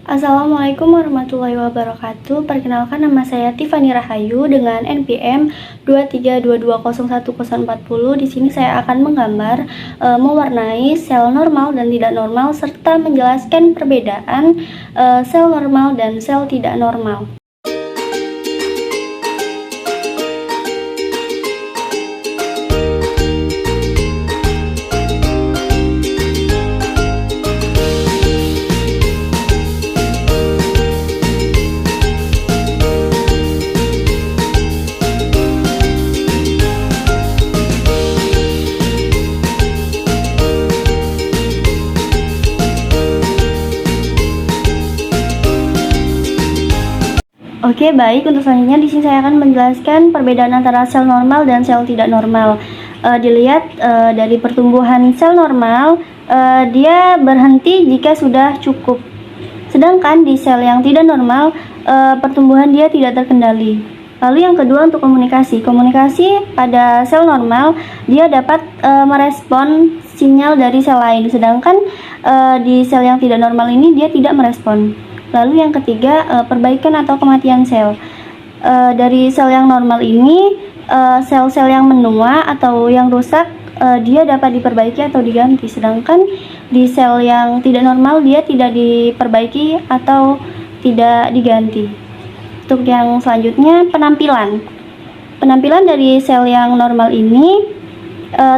Assalamualaikum warahmatullahi wabarakatuh. Perkenalkan, nama saya Tiffany Rahayu dengan NPM 232201040. Di sini saya akan menggambar, mewarnai sel normal dan tidak normal serta menjelaskan perbedaan sel normal dan sel tidak normal. Oke, baik. Untuk selanjutnya di sini saya akan menjelaskan perbedaan antara sel normal dan sel tidak normal. Dilihat dari pertumbuhan sel normal, dia berhenti jika sudah cukup. Sedangkan di sel yang tidak normal, pertumbuhan dia tidak terkendali. Lalu yang kedua untuk komunikasi. Komunikasi pada sel normal, dia dapat merespon sinyal dari sel lain. Sedangkan di sel yang tidak normal ini dia tidak merespon. Lalu yang ketiga, perbaikan atau kematian sel. Dari sel yang normal ini, sel-sel yang menua atau yang rusak, dia dapat diperbaiki atau diganti. Sedangkan di sel yang tidak normal, dia tidak diperbaiki atau tidak diganti. Untuk yang selanjutnya, penampilan. Penampilan dari sel yang normal ini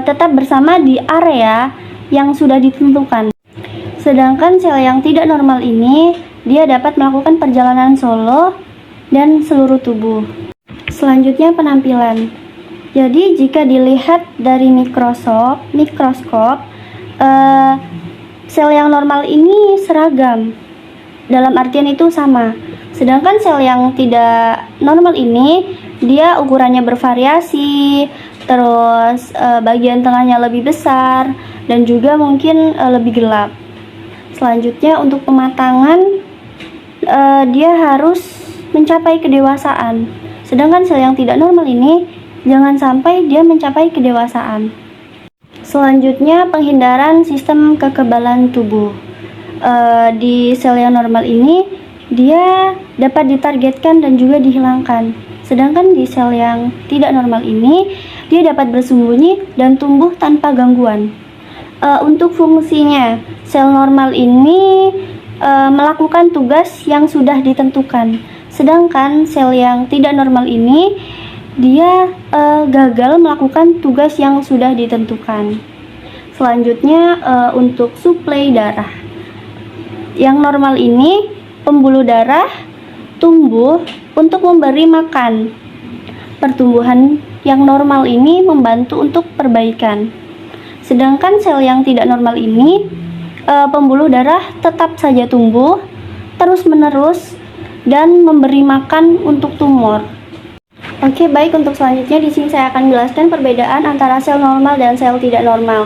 tetap bersama di area yang sudah ditentukan. Sedangkan sel yang tidak normal ini, dia dapat melakukan perjalanan solo dan seluruh tubuh. Selanjutnya penampilan. Jadi jika dilihat dari mikroskop, sel yang normal ini seragam. Dalam artian itu sama. Sedangkan sel yang tidak normal ini, dia ukurannya bervariasi, terus bagian tengahnya lebih besar dan juga mungkin lebih gelap. Selanjutnya untuk pematangan, dia harus mencapai kedewasaan. Sedangkan sel yang tidak normal ini jangan sampai dia mencapai kedewasaan. Selanjutnya penghindaran sistem kekebalan tubuh. Di sel yang normal ini dia dapat ditargetkan dan juga dihilangkan. Sedangkan di sel yang tidak normal ini dia dapat bersembunyi dan tumbuh tanpa gangguan. Untuk fungsinya, sel normal ini melakukan tugas yang sudah ditentukan. Sedangkan sel yang tidak normal ini dia gagal melakukan tugas yang sudah ditentukan. Selanjutnya untuk suplai darah. Yang normal ini pembuluh darah tumbuh untuk memberi makan. Pertumbuhan yang normal ini membantu untuk perbaikan. Sedangkan sel yang tidak normal ini, pembuluh darah tetap saja tumbuh terus-menerus dan memberi makan untuk tumor. Oke, baik. Untuk selanjutnya di sini saya akan menjelaskan perbedaan antara sel normal dan sel tidak normal.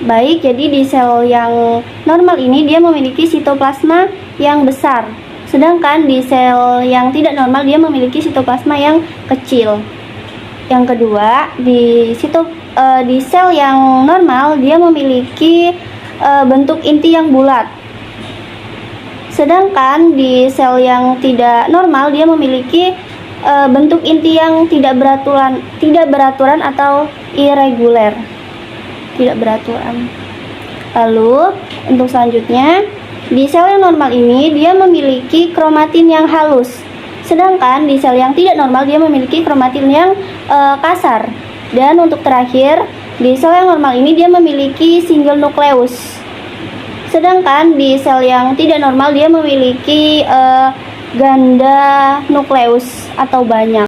Baik, jadi di sel yang normal ini dia memiliki sitoplasma yang besar. Sedangkan di sel yang tidak normal dia memiliki sitoplasma yang kecil. Yang kedua, di sel yang normal dia memiliki bentuk inti yang bulat. Sedangkan di sel yang tidak normal dia memiliki bentuk inti yang tidak beraturan atau irregular. Tidak beraturan. Lalu, untuk selanjutnya, di sel yang normal ini dia memiliki kromatin yang halus. Sedangkan di sel yang tidak normal dia memiliki kromatin yang kasar. Dan untuk terakhir, di sel yang normal ini dia memiliki single nukleus. Sedangkan di sel yang tidak normal dia memiliki ganda nukleus atau banyak.